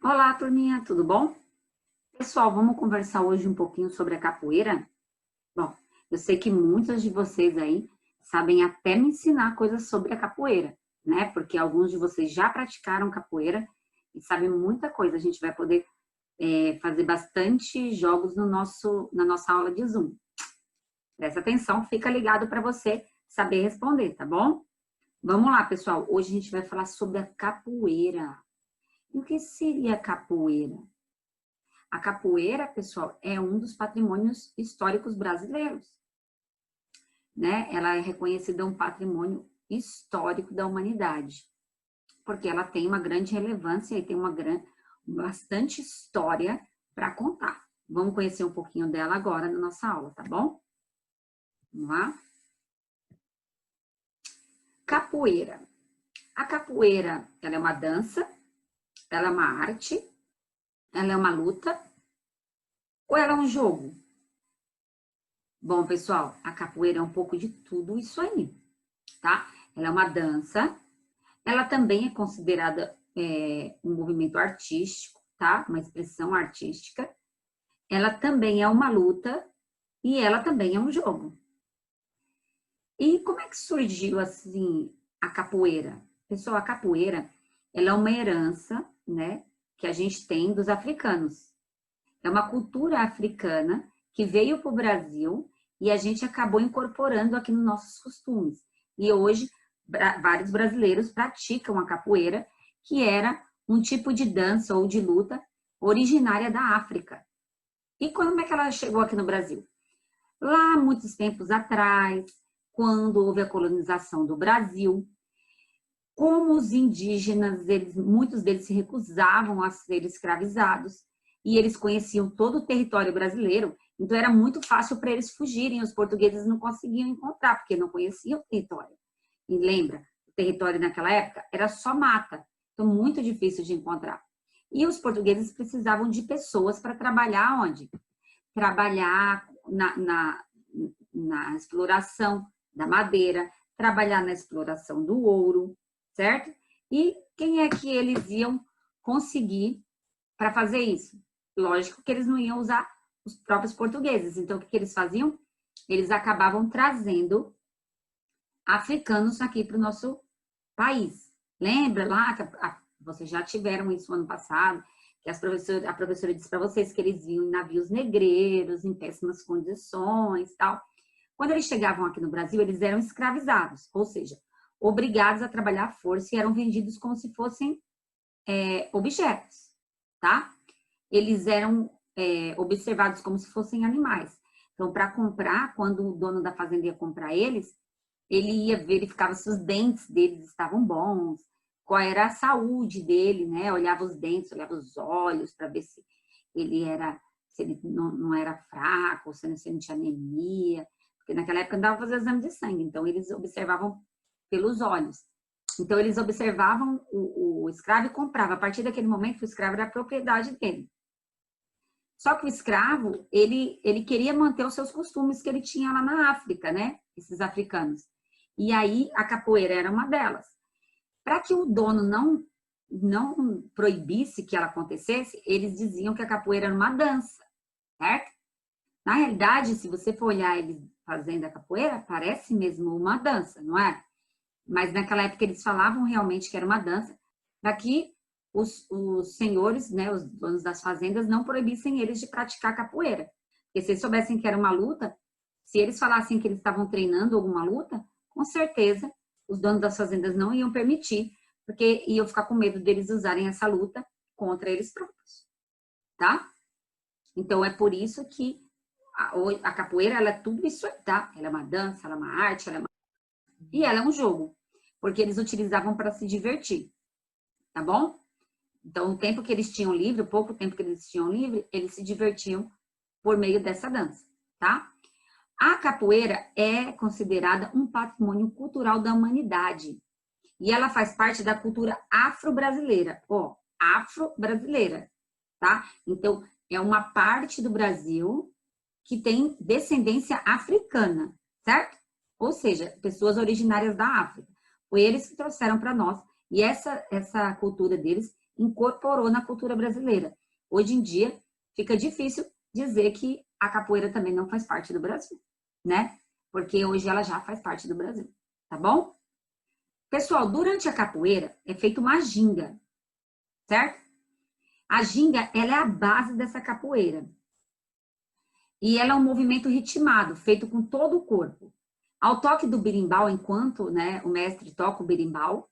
Olá, turminha, tudo bom? Pessoal, vamos conversar hoje um pouquinho sobre a capoeira? Bom, eu sei que muitos de vocês aí sabem até me ensinar coisas sobre a capoeira, né? Porque alguns de vocês já praticaram capoeira e sabem muita coisa. A gente vai poder fazer bastante jogos no na nossa aula de Zoom. Presta atenção, fica ligado para você saber responder, tá bom? Vamos lá, pessoal. Hoje a gente vai falar sobre a capoeira. E o que seria a capoeira? A capoeira, pessoal, é um dos patrimônios históricos brasileiros, né? Ela é reconhecida um patrimônio histórico da humanidade, porque ela tem uma grande relevância e tem bastante história para contar. Vamos conhecer um pouquinho dela agora na nossa aula, tá bom? Vamos lá? Capoeira. A capoeira, ela é uma dança, ela é uma arte, ela é uma luta ou ela é um jogo? Bom, pessoal, a capoeira é um pouco de tudo isso aí, tá? Ela é uma dança, ela também é considerada um movimento artístico, tá? Uma expressão artística. Ela também é uma luta e ela também é um jogo. E como é que surgiu, assim, a capoeira? Pessoal, a capoeira, ela é uma herança, né, que a gente tem dos africanos. É uma cultura africana que veio para o Brasil e a gente acabou incorporando aqui nos nossos costumes. E hoje, vários brasileiros praticam a capoeira, que era um tipo de dança ou de luta originária da África. E como é que ela chegou aqui no Brasil? Lá, muitos tempos atrás, quando houve a colonização do Brasil, como os indígenas, muitos deles se recusavam a ser escravizados, e eles conheciam todo o território brasileiro, então era muito fácil para eles fugirem, os portugueses não conseguiam encontrar, porque não conheciam o território. E lembra, o território naquela época era só mata, então muito difícil de encontrar. E os portugueses precisavam de pessoas para trabalhar onde? Trabalhar na exploração da madeira, trabalhar na exploração do ouro, certo? E quem é que eles iam conseguir para fazer isso? Lógico que eles não iam usar os próprios portugueses. Então, o que eles faziam? Eles acabavam trazendo africanos aqui para o nosso país. Lembra lá que vocês já tiveram isso ano passado, que a professora disse para vocês que eles iam em navios negreiros, em péssimas condições, tal. Quando eles chegavam aqui no Brasil, eles eram escravizados, ou seja, obrigados a trabalhar à força e eram vendidos como se fossem objetos, tá? Eles eram observados como se fossem animais. Então, para comprar, quando o dono da fazenda ia comprar eles, ele ia verificar se os dentes deles estavam bons, qual era a saúde dele, né? Olhava os dentes, olhava os olhos para ver se ele não era fraco, se ele não tinha anemia, porque naquela época andava fazer exame de sangue, então eles observavam pelos olhos. Então eles observavam o escravo e compravam. A partir daquele momento, o escravo era a propriedade dele. Só que o escravo, ele queria manter os seus costumes que ele tinha lá na África, né? Esses africanos. E aí a capoeira era uma delas. Para que o dono não proibisse que ela acontecesse, eles diziam que a capoeira era uma dança, certo? Na realidade, se você for olhar eles fazendo a capoeira, parece mesmo uma dança, não é? Mas naquela época eles falavam realmente que era uma dança, para que os senhores, né, os donos das fazendas, não proibissem eles de praticar capoeira. Porque se eles soubessem que era uma luta, se eles falassem que eles estavam treinando alguma luta, com certeza os donos das fazendas não iam permitir, porque iam ficar com medo deles usarem essa luta contra eles próprios, tá? Então é por isso que a capoeira, ela é tudo isso aí, tá? Ela é uma dança, ela é uma arte, e ela é um jogo, porque eles utilizavam para se divertir, tá bom? Então, o tempo que eles tinham livre, o pouco tempo que eles tinham livre, eles se divertiam por meio dessa dança, tá? A capoeira é considerada um patrimônio cultural da humanidade e ela faz parte da cultura afro-brasileira, afro-brasileira, tá? Então, é uma parte do Brasil que tem descendência africana, certo? Ou seja, pessoas originárias da África. Foi eles que trouxeram para nós. E essa cultura deles incorporou na cultura brasileira. Hoje em dia, fica difícil dizer que a capoeira também não faz parte do Brasil, né? Porque hoje ela já faz parte do Brasil, tá bom? Pessoal, durante a capoeira é feita uma ginga, certo? A ginga, ela é a base dessa capoeira. E ela é um movimento ritmado, feito com todo o corpo. Ao toque do berimbau, enquanto, né, o mestre toca o berimbau,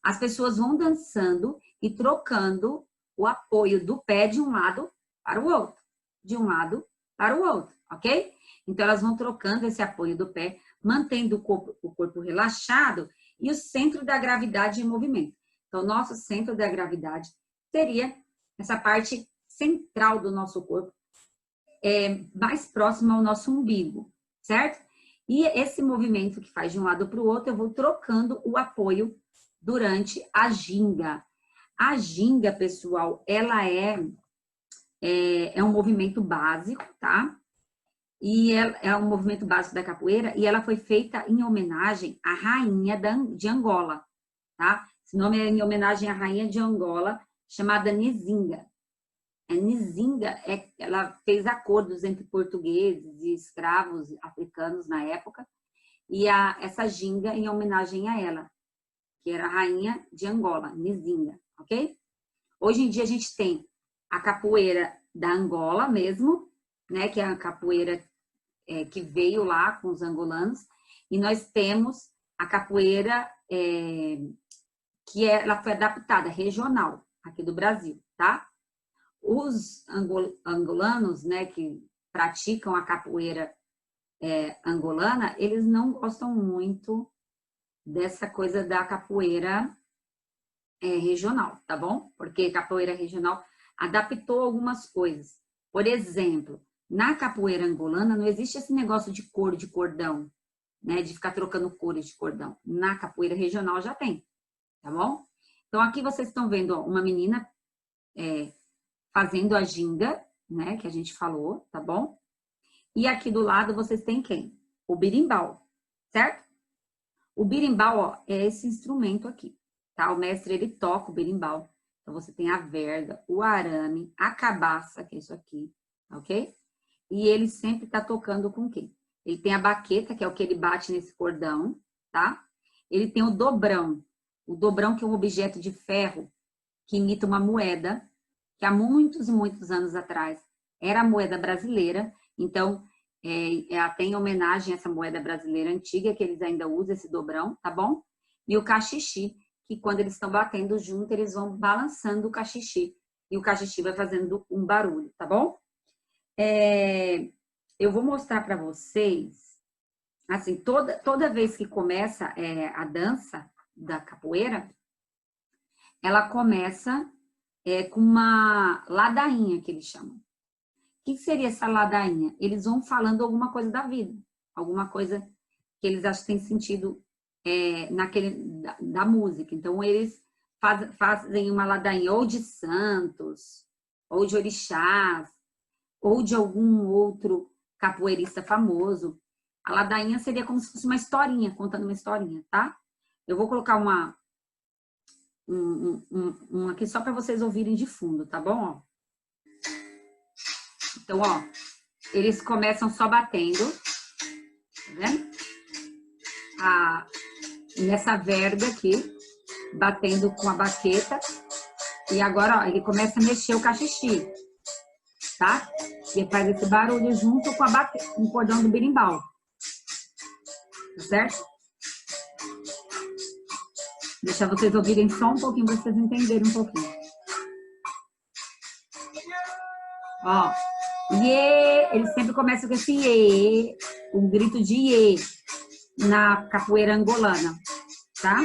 as pessoas vão dançando e trocando o apoio do pé de um lado para o outro. De um lado para o outro, ok? Então, elas vão trocando esse apoio do pé, mantendo o corpo relaxado e o centro da gravidade em movimento. Então, nosso centro da gravidade seria essa parte central do nosso corpo, mais próximo ao nosso umbigo, certo? E esse movimento que faz de um lado para o outro, eu vou trocando o apoio durante a ginga. A ginga, pessoal, ela é um movimento básico, tá? E é um movimento básico da capoeira e ela foi feita em homenagem à rainha de Angola, tá? Esse nome é em homenagem à rainha de Angola, chamada Nzinga. A Nzinga, ela fez acordos entre portugueses e escravos africanos na época, e essa ginga em homenagem a ela, que era a rainha de Angola, Nzinga, ok? Hoje em dia a gente tem a capoeira da Angola mesmo, né, que é a capoeira que veio lá com os angolanos, e nós temos a capoeira que ela foi adaptada, regional, aqui do Brasil, tá? Os angolanos, né, que praticam a capoeira angolana, eles não gostam muito dessa coisa da capoeira regional, tá bom? Porque capoeira regional adaptou algumas coisas. Por exemplo, na capoeira angolana não existe esse negócio de cor de cordão, né, de ficar trocando cores de cordão. Na capoeira regional já tem, tá bom? Então aqui vocês estão vendo ó, uma menina fazendo a ginga, né, que a gente falou, tá bom? E aqui do lado vocês têm quem? O berimbau, certo? O berimbau, ó, é esse instrumento aqui, tá? O mestre, ele toca o berimbau. Então, você tem a verga, o arame, a cabaça, que é isso aqui, ok? E ele sempre tá tocando com quem? Ele tem a baqueta, que é o que ele bate nesse cordão, tá? Ele tem o dobrão que é um objeto de ferro que imita uma moeda, que há muitos e muitos anos atrás era a moeda brasileira. Então, até em homenagem a essa moeda brasileira antiga, que eles ainda usam esse dobrão, tá bom? E o cachixi, que quando eles estão batendo junto, eles vão balançando o cachixi. E o cachixi vai fazendo um barulho, tá bom? Eu vou mostrar para vocês, assim, toda vez que começa a dança da capoeira, ela começa com uma ladainha, que eles chamam. O que seria essa ladainha? Eles vão falando alguma coisa da vida, alguma coisa que eles acham que tem sentido da música. Então, eles fazem uma ladainha ou de santos, ou de orixás, ou de algum outro capoeirista famoso. A ladainha seria como se fosse uma historinha, contando uma historinha, tá? Eu vou colocar um aqui só para vocês ouvirem de fundo, tá bom? Então, ó, eles começam só batendo, tá vendo? Nessa verga aqui, batendo com a baqueta. E agora, ó, ele começa a mexer o cachixi, tá? E faz esse barulho junto com com o cordão do berimbau. Tá certo? Deixa vocês ouvirem só um pouquinho, para vocês entenderem um pouquinho. Ó, iê, eles sempre começam com esse iê, um grito de iê na capoeira angolana, tá?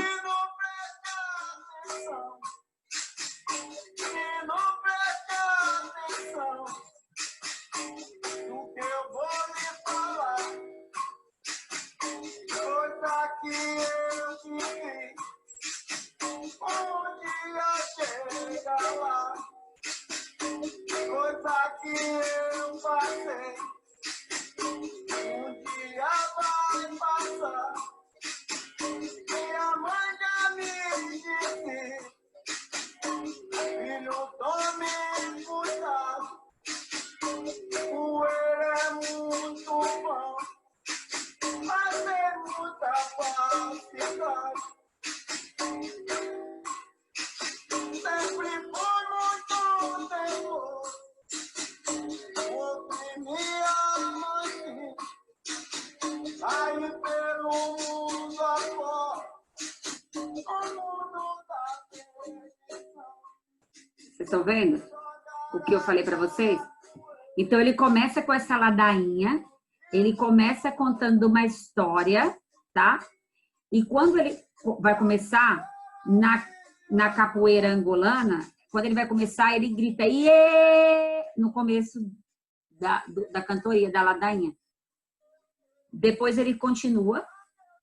Vocês estão vendo o que eu falei para vocês? Então, ele começa com essa ladainha, ele começa contando uma história, tá? E quando ele vai começar na capoeira angolana, quando ele vai começar, ele grita iê! No começo da cantoria, da ladainha. Depois ele continua,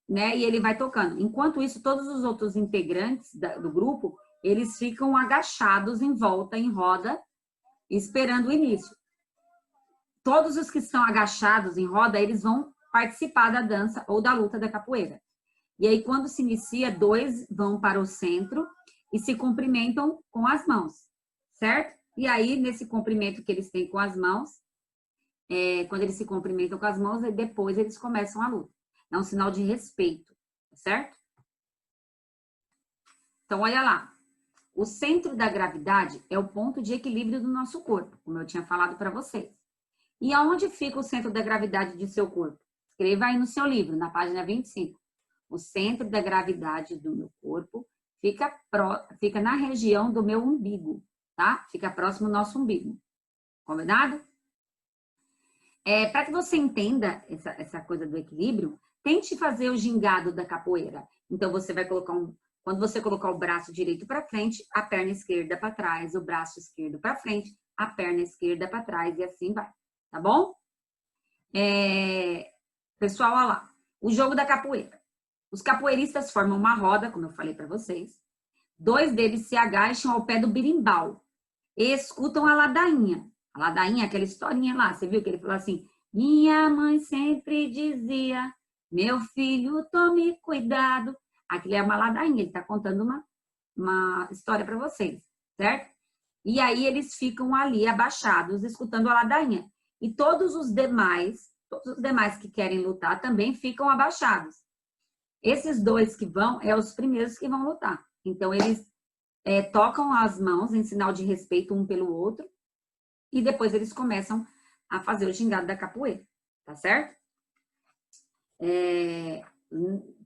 né? E ele vai tocando. Enquanto isso, todos os outros integrantes do grupo, eles ficam agachados em volta, em roda, esperando o início. Todos os que estão agachados em roda, eles vão participar da dança ou da luta da capoeira. E aí, quando se inicia, 2 vão para o centro e se cumprimentam com as mãos, certo? E aí, nesse cumprimento que eles têm com as mãos, quando eles se cumprimentam com as mãos, e depois eles começam a luta. É um sinal de respeito, certo? Então, olha lá. O centro da gravidade é o ponto de equilíbrio do nosso corpo, como eu tinha falado para vocês. E aonde fica o centro da gravidade de seu corpo? Escreva aí no seu livro, na página 25. O centro da gravidade do meu corpo fica na região do meu umbigo, tá? Fica próximo do nosso umbigo. Combinado? Para que você entenda essa coisa do equilíbrio, tente fazer o gingado da capoeira. Então, você vai colocar quando você colocar o braço direito para frente, a perna esquerda para trás, o braço esquerdo para frente, a perna esquerda para trás e assim vai. Tá bom? Pessoal, olha lá. O jogo da capoeira. Os capoeiristas formam uma roda, como eu falei para vocês. 2 deles se agacham ao pé do berimbau e escutam a ladainha. A ladainha, aquela historinha lá. Você viu que ele falou assim? Minha mãe sempre dizia, meu filho, tome cuidado. Aquilo é uma ladainha. Ele está contando uma história para vocês, certo? E aí eles ficam ali abaixados, escutando a ladainha. E todos os demais que querem lutar também ficam abaixados. Esses 2 que vão, os primeiros que vão lutar. Então, eles tocam as mãos em sinal de respeito um pelo outro. E depois eles começam a fazer o gingado da capoeira. Tá certo?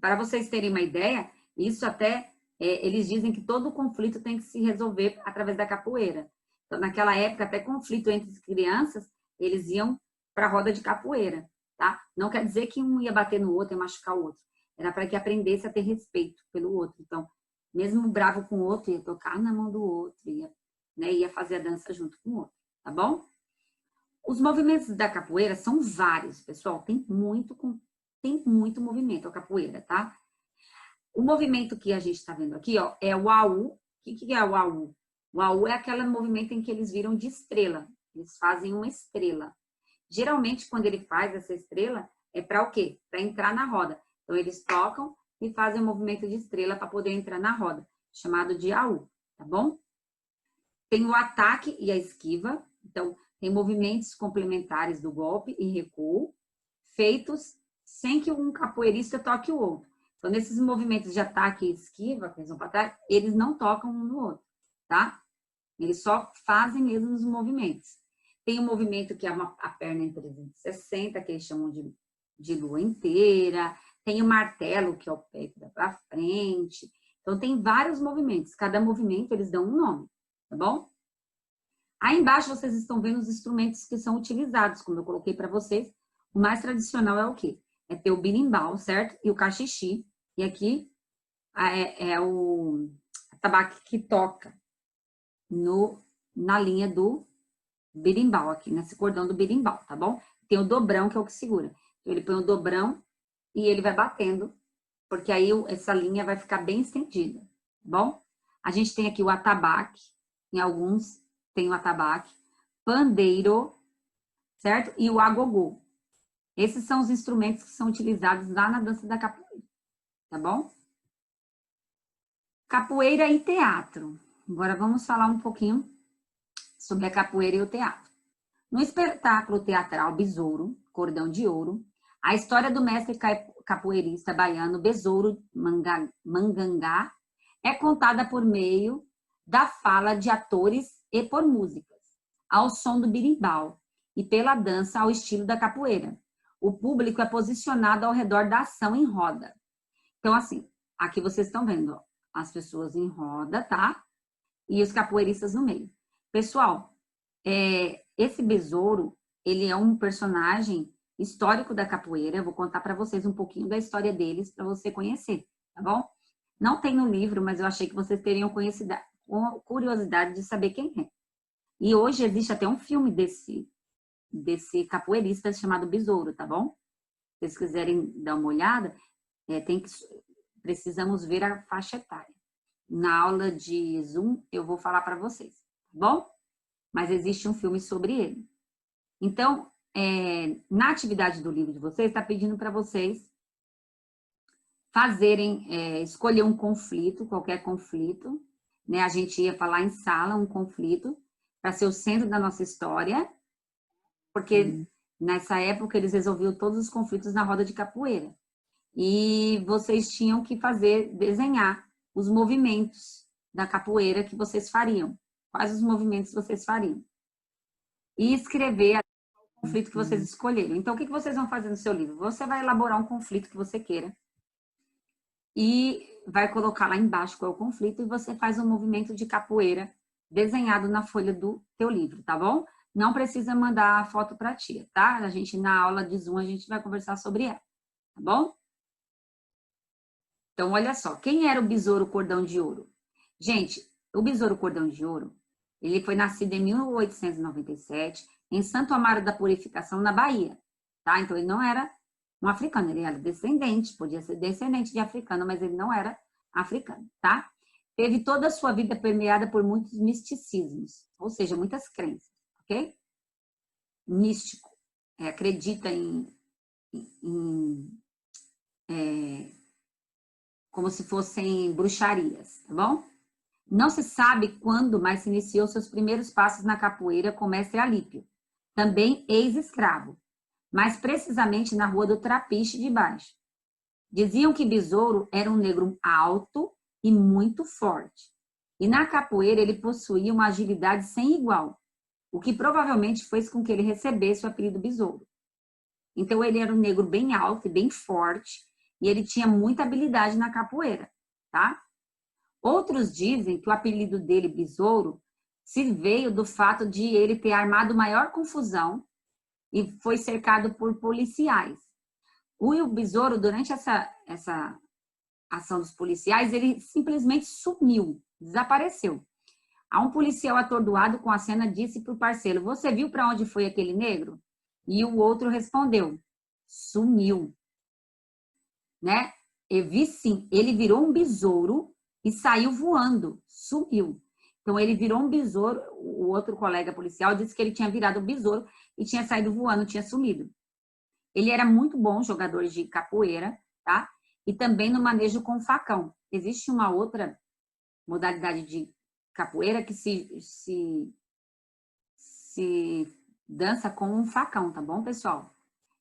Para vocês terem uma ideia, isso até... eles dizem que todo conflito tem que se resolver através da capoeira. Então, naquela época, até conflito entre as crianças, eles iam para a roda de capoeira, tá? Não quer dizer que um ia bater no outro e machucar o outro. Era para que aprendesse a ter respeito pelo outro. Então, mesmo bravo com o outro, ia tocar na mão do outro, ia fazer a dança junto com o outro, tá bom? Os movimentos da capoeira são vários, pessoal. Tem muito movimento a capoeira, tá? O movimento que a gente está vendo aqui, ó, é o AU. O que é o AU? O AU é aquele movimento em que eles viram de estrela. Eles fazem uma estrela. Geralmente, quando ele faz essa estrela, é para o quê? Para entrar na roda. Então, eles tocam e fazem um movimento de estrela para poder entrar na roda, chamado de AU, tá bom? Tem o ataque e a esquiva. Então, tem movimentos complementares do golpe e recuo, feitos sem que um capoeirista toque o outro. Então, nesses movimentos de ataque e esquiva, que eles vão para trás, eles não tocam um no outro, tá? Eles só fazem mesmo os movimentos. Tem um movimento que é a perna em 360, que eles chamam de lua inteira. Tem o martelo, que é o pé que dá para frente. Então, tem vários movimentos. Cada movimento, eles dão um nome, tá bom? Aí embaixo, vocês estão vendo os instrumentos que são utilizados, como eu coloquei para vocês. O mais tradicional é o quê? É ter o berimbau, certo? E o cachixi. E aqui é o atabaque que toca na linha do berimbau, aqui, nesse cordão do berimbau, tá bom? Tem o dobrão, que é o que segura. Então, ele põe o dobrão e ele vai batendo, porque aí essa linha vai ficar bem estendida, tá bom? A gente tem aqui o atabaque, em alguns tem o atabaque, pandeiro, certo? E o agogô. Esses são os instrumentos que são utilizados lá na dança da capoeira, tá bom? Capoeira e teatro. Agora vamos falar um pouquinho sobre a capoeira e o teatro. No espetáculo teatral Besouro, Cordão de Ouro, A história do mestre capoeirista baiano Besouro Mangangá é contada por meio da fala de atores e por músicas, ao som do birimbau e pela dança ao estilo da capoeira. O público é posicionado ao redor da ação em roda. Então, assim, aqui vocês estão vendo, ó, as pessoas em roda, tá? E os capoeiristas no meio. Pessoal, esse besouro, ele é um personagem histórico da capoeira. Eu vou contar para vocês um pouquinho da história deles para você conhecer, tá bom? Não tem no livro, mas eu achei que vocês teriam curiosidade de saber quem é. E hoje existe até um filme desse capoeirista chamado Besouro, tá bom? Se vocês quiserem dar uma olhada, precisamos ver a faixa etária. Na aula de Zoom eu vou falar para vocês, tá bom? Mas existe um filme sobre ele. Então, na atividade do livro de vocês, está pedindo para vocês escolher um conflito, qualquer conflito, né? A gente ia falar em sala, um conflito, para ser o centro da nossa história, porque nessa época eles resolviam todos os conflitos na roda de capoeira. E vocês tinham que desenhar os movimentos da capoeira que vocês fariam. Quais os movimentos vocês fariam. E escrever o conflito que vocês escolheram. Então, o que vocês vão fazer no seu livro? Você vai elaborar um conflito que você queira e vai colocar lá embaixo qual é o conflito e você faz um movimento de capoeira desenhado na folha do teu livro, tá bom? Não precisa mandar a foto para a tia, tá? A gente, na aula de Zoom, a gente vai conversar sobre ela, tá bom? Então, olha só, quem era o Besouro Cordão de Ouro? Gente, o Besouro Cordão de Ouro, ele foi nascido em 1897, em Santo Amaro da Purificação, na Bahia, tá? Então, ele não era um africano, ele era descendente, podia ser descendente de africano, mas ele não era africano, tá? Teve toda a sua vida permeada por muitos misticismos, ou seja, muitas crenças, ok? Místico, acredita como se fossem bruxarias, tá bom? Não se sabe quando, mas se iniciou seus primeiros passos na capoeira com o mestre Alípio, também ex-escravo, mas precisamente na rua do Trapiche de Baixo. Diziam que Besouro era um negro alto e muito forte, e na capoeira ele possuía uma agilidade sem igual, o que provavelmente fez com que ele recebesse o apelido Besouro. Então ele era um negro bem alto e bem forte, e ele tinha muita habilidade na capoeira, tá? Outros dizem que o apelido dele, Besouro, se veio do fato de ele ter armado maior confusão e foi cercado por policiais. O Besouro, durante essa ação dos policiais, ele simplesmente sumiu, desapareceu. A um policial atordoado com a cena disse para o parceiro: "Você viu para onde foi aquele negro?" E o outro respondeu: "Sumiu." Né? Eu vi sim, ele virou um besouro e saiu voando, sumiu. Então ele virou um besouro, o outro colega policial disse que ele tinha virado um besouro e tinha saído voando, tinha sumido. Ele era muito bom jogador de capoeira, tá? E também no manejo com facão. Existe uma outra modalidade de capoeira que se dança com um facão, tá bom, pessoal?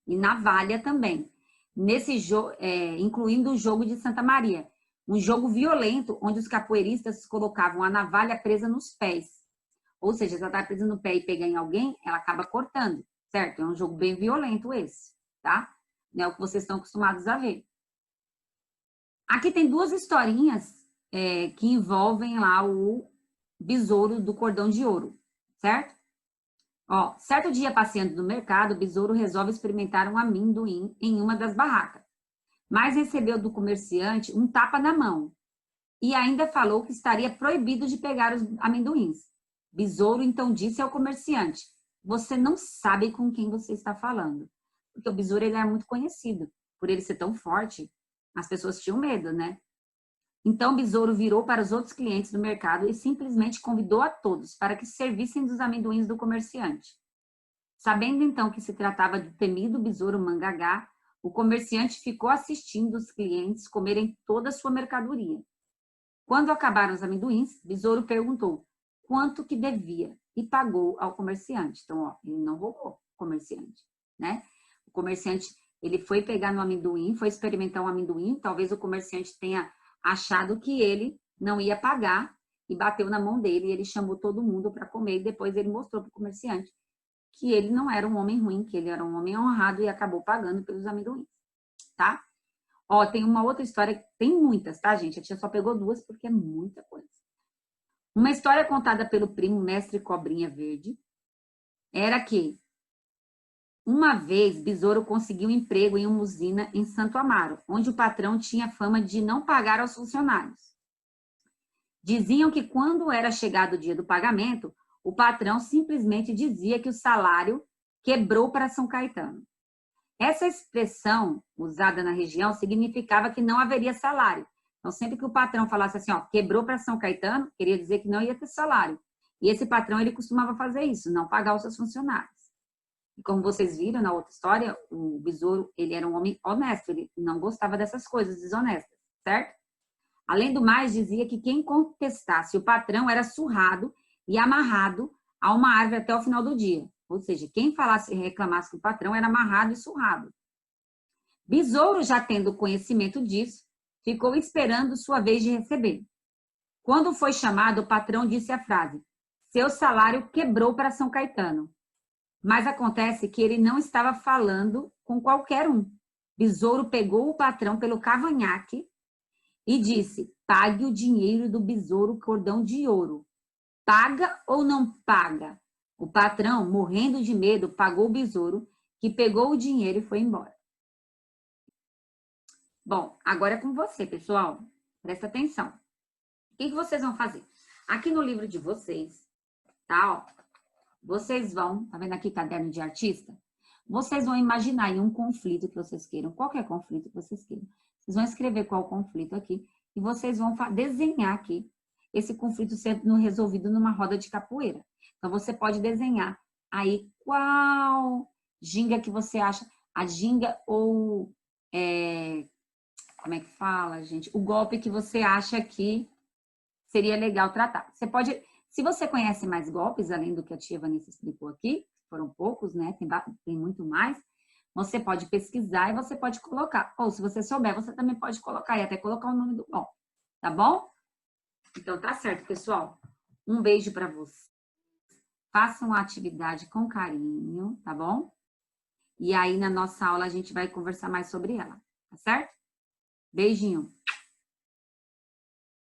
E navalha também. Nesse jogo, incluindo o jogo de Santa Maria, um jogo violento onde os capoeiristas colocavam a navalha presa nos pés. Ou seja, se ela está presa no pé e pegar em alguém, ela acaba cortando, certo? É um jogo bem violento esse, tá? Não é o que vocês estão acostumados a ver. Aqui tem duas historinhas que envolvem lá o Besouro do Cordão de Ouro, certo? Ó, certo dia, passeando no mercado, o Besouro resolve experimentar um amendoim em uma das barracas, mas recebeu do comerciante um tapa na mão e ainda falou que estaria proibido de pegar os amendoins. Besouro então disse ao comerciante: "Você não sabe com quem você está falando." Porque o Besouro, ele era muito conhecido, por ele ser tão forte, as pessoas tinham medo, né? Então, o Besouro virou para os outros clientes do mercado e simplesmente convidou a todos para que servissem dos amendoins do comerciante. Sabendo então que se tratava do temido Besouro Mangangá, o comerciante ficou assistindo os clientes comerem toda a sua mercadoria. Quando acabaram os amendoins, Besouro perguntou quanto que devia e pagou ao comerciante. Então, ó, ele não roubou o comerciante, né? O comerciante, Ele foi pegar no amendoim, foi experimentar um amendoim, talvez o comerciante tenha achado que ele não ia pagar e bateu na mão dele, e ele chamou todo mundo para comer, e depois ele mostrou para o comerciante que ele não era um homem ruim, que ele era um homem honrado e acabou pagando pelos amendoins, tá? Ó, tem uma outra história, tem muitas, tá, gente? A tia só pegou duas porque é muita coisa. Uma história contada pelo primo mestre Cobrinha Verde era que uma vez Besouro conseguiu um emprego em uma usina em Santo Amaro, onde o patrão tinha fama de não pagar aos funcionários. Diziam que quando era chegado o dia do pagamento, o patrão simplesmente dizia que o salário quebrou para São Caetano. Essa expressão usada na região significava que não haveria salário. Então, sempre que o patrão falasse assim, ó, quebrou para São Caetano, queria dizer que não ia ter salário. E esse patrão, ele costumava fazer isso, não pagar os seus funcionários. E como vocês viram na outra história, o Besouro, ele era um homem honesto, ele não gostava dessas coisas desonestas, certo? Além do mais, dizia que quem contestasse o patrão era surrado e amarrado a uma árvore até o final do dia. Ou seja, quem falasse e reclamasse com o patrão era amarrado e surrado. Besouro, já tendo conhecimento disso, ficou esperando sua vez de receber. Quando foi chamado, o patrão disse a frase: seu salário quebrou para São Caetano. Mas acontece que ele não estava falando com qualquer um. Besouro pegou o patrão pelo cavanhaque e disse: pague o dinheiro do Besouro Cordão de Ouro. Paga ou não paga? O patrão, morrendo de medo, pagou o Besouro, que pegou o dinheiro e foi embora. Bom, agora é com você, pessoal. Presta atenção. O que vocês vão fazer? Aqui no livro de vocês, tá? Ó, vocês vão, tá vendo aqui caderno de artista? Vocês vão imaginar aí um conflito que vocês queiram, qualquer conflito que vocês queiram. Vocês vão escrever qual conflito aqui e vocês vão desenhar aqui esse conflito sendo resolvido numa roda de capoeira. Então, você pode desenhar aí qual ginga que você acha, a ginga ou, como é que fala, gente? O golpe que você acha que seria legal tratar. Você pode, se você conhece mais golpes, além do que a tia Vanessa explicou aqui, foram poucos, né? Tem muito mais. Você pode pesquisar e você pode colocar. Ou se você souber, você também pode colocar e até colocar o nome do golpe. Tá bom? Então, tá certo, pessoal. Um beijo para vocês. Façam a atividade com carinho, tá bom? E aí, na nossa aula, a gente vai conversar mais sobre ela, tá certo? Beijinho.